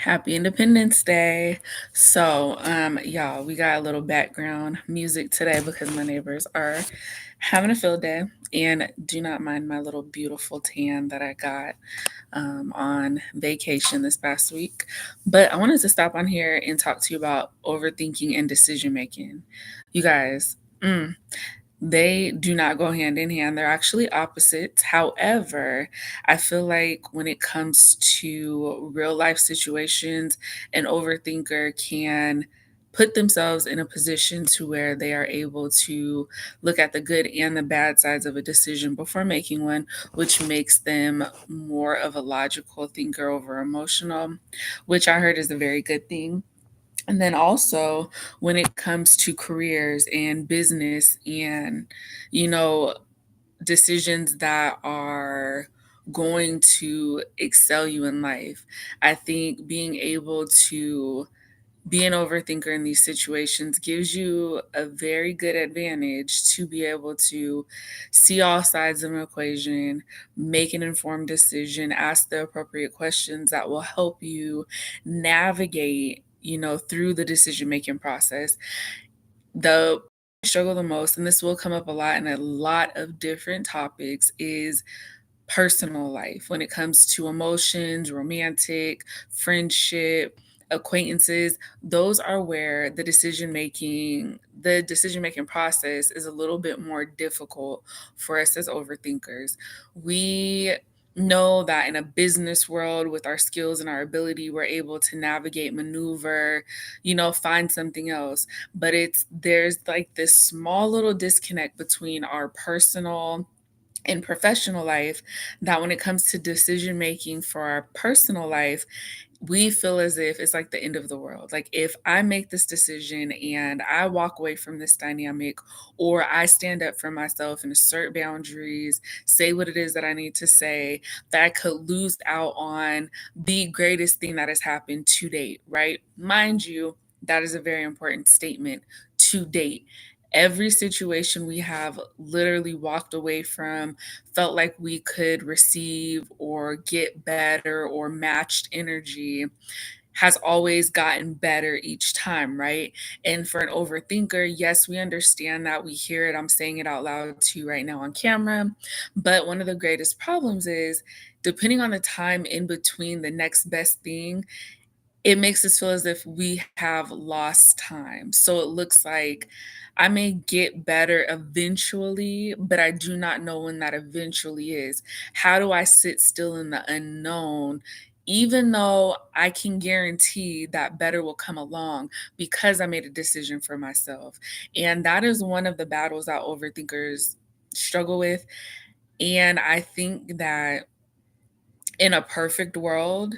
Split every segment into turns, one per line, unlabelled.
Happy Independence Day. Y'all, we got a little background music today because my neighbors are having a field day. And do not mind my little beautiful tan that I got on vacation this past week. But I wanted to stop on here and talk to you about overthinking and decision making. You guys, they do not go hand in hand. They're actually opposites. However, I feel like when it comes to real life situations, an overthinker can put themselves in a position to where they are able to look at the good and the bad sides of a decision before making one, which makes them more of a logical thinker over emotional, which I heard is a very good thing. And then also when it comes to careers and business and, you know, decisions that are going to excel you in life, I think being able to be an overthinker in these situations gives you a very good advantage to be able to see all sides of an equation, make an informed decision, ask the appropriate questions that will help you navigate, through the decision making process. The struggle the most, and this will come up a lot in a lot of different topics, is personal life when it comes to emotions, romantic, friendship, acquaintances. Those are where the decision making process is a little bit more difficult for us as overthinkers. We know that in a business world with our skills and our ability we're able to navigate, maneuver, find something else, but there's like this small little disconnect between our personal in professional life, that when it comes to decision making for our personal life, we feel as if it's like the end of the world. Like if I make this decision and I walk away from this dynamic, or I stand up for myself and assert boundaries, say what it is that I need to say, that I could lose out on the greatest thing that has happened to date, right? Mind you, that is a very important statement, to date. Every situation we have literally walked away from, felt like we could receive or get better or matched energy, has always gotten better each time, right? And for an overthinker, yes, we understand that. We hear it. I'm saying it out loud to you right now on camera. But one of the greatest problems is, depending on the time in between the next best thing, it makes us feel as if we have lost time. So it looks like I may get better eventually, but I do not know when that eventually is. How do I sit still in the unknown, even though I can guarantee that better will come along because I made a decision for myself? And that is one of the battles that overthinkers struggle with. And I think that in a perfect world,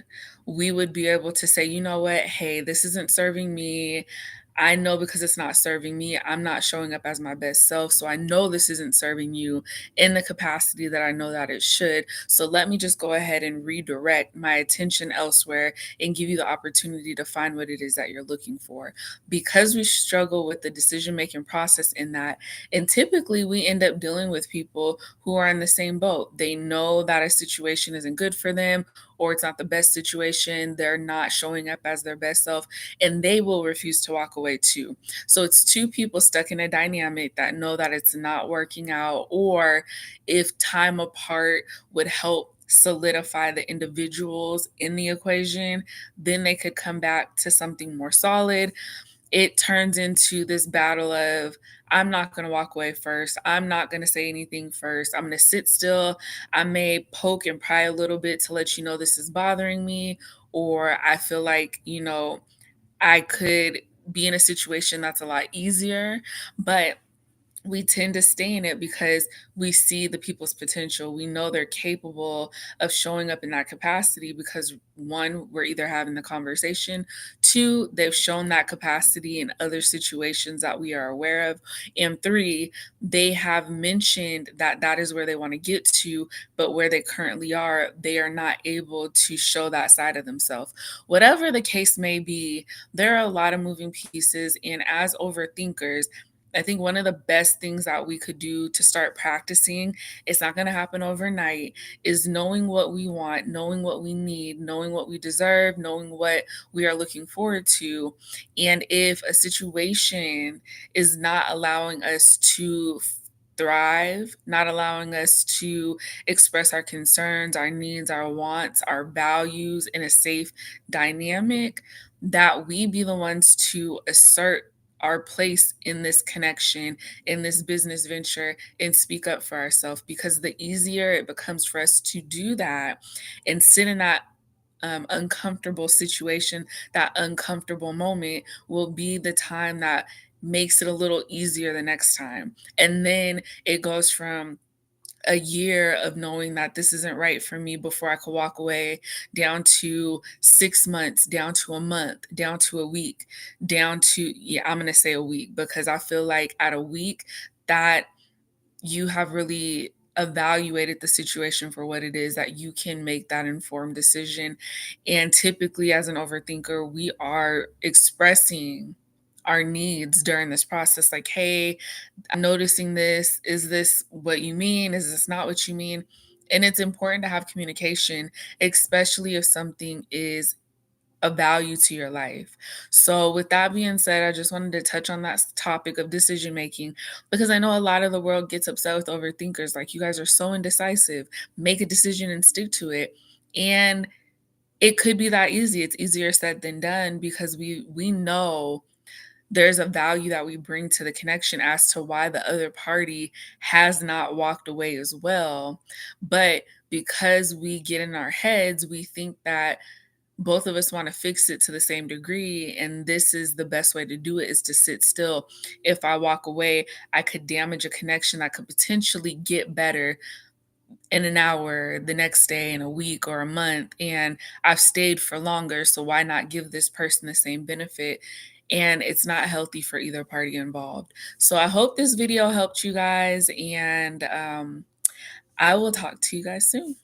we would be able to say, you know what, hey, this isn't serving me. I know because it's not serving me, I'm not showing up as my best self. So I know this isn't serving you in the capacity that I know that it should. So let me just go ahead and redirect my attention elsewhere and give you the opportunity to find what it is that you're looking for. Because we struggle with the decision making process in that, and typically we end up dealing with people who are in the same boat. They know that a situation isn't good for them, or it's not the best situation. They're not showing up as their best self, and they will refuse to walk away too. So it's two people stuck in a dynamic that know that it's not working out, or if time apart would help solidify the individuals in the equation, then they could come back to something more solid. It turns into this battle of, I'm not going to walk away first. I'm not going to say anything first. I'm going to sit still. I may poke and pry a little bit to let you know this is bothering me, or I feel like, I could be in a situation that's a lot easier. But we tend to stay in it because we see the people's potential. We know they're capable of showing up in that capacity because, one, we're either having the conversation, two, they've shown that capacity in other situations that we are aware of, and three, they have mentioned that that is where they want to get to, but where they currently are, they are not able to show that side of themselves. Whatever the case may be, there are a lot of moving pieces, and as overthinkers, I think one of the best things that we could do to start practicing, it's not going to happen overnight, is knowing what we want, knowing what we need, knowing what we deserve, knowing what we are looking forward to. And if a situation is not allowing us to thrive, not allowing us to express our concerns, our needs, our wants, our values in a safe dynamic, that we be the ones to assert our place in this connection, in this business venture, and speak up for ourselves. Because the easier it becomes for us to do that and sit in that uncomfortable situation, that uncomfortable moment will be the time that makes it a little easier the next time. And then it goes from a year of knowing that this isn't right for me before I could walk away, down to 6 months, down to a month, down to a week, down to, yeah, I'm going to say a week, because I feel like at a week that you have really evaluated the situation for what it is, that you can make that informed decision. And typically, as an overthinker, we are expressing our needs during this process, like, hey, I'm noticing this. Is this what you mean? Is this not what you mean? And it's important to have communication, especially if something is of value to your life. So, with that being said, I just wanted to touch on that topic of decision making, because I know a lot of the world gets upset with overthinkers. Like, you guys are so indecisive, make a decision and stick to it. And it could be that easy. It's easier said than done, because we know there's a value that we bring to the connection as to why the other party has not walked away as well. But because we get in our heads, we think that both of us want to fix it to the same degree, and this is the best way to do it, is to sit still. If I walk away, I could damage a connection that could potentially get better in an hour, the next day, in a week or a month, and I've stayed for longer, so why not give this person the same benefit? And it's not healthy for either party involved. So I hope this video helped you guys, and I will talk to you guys soon.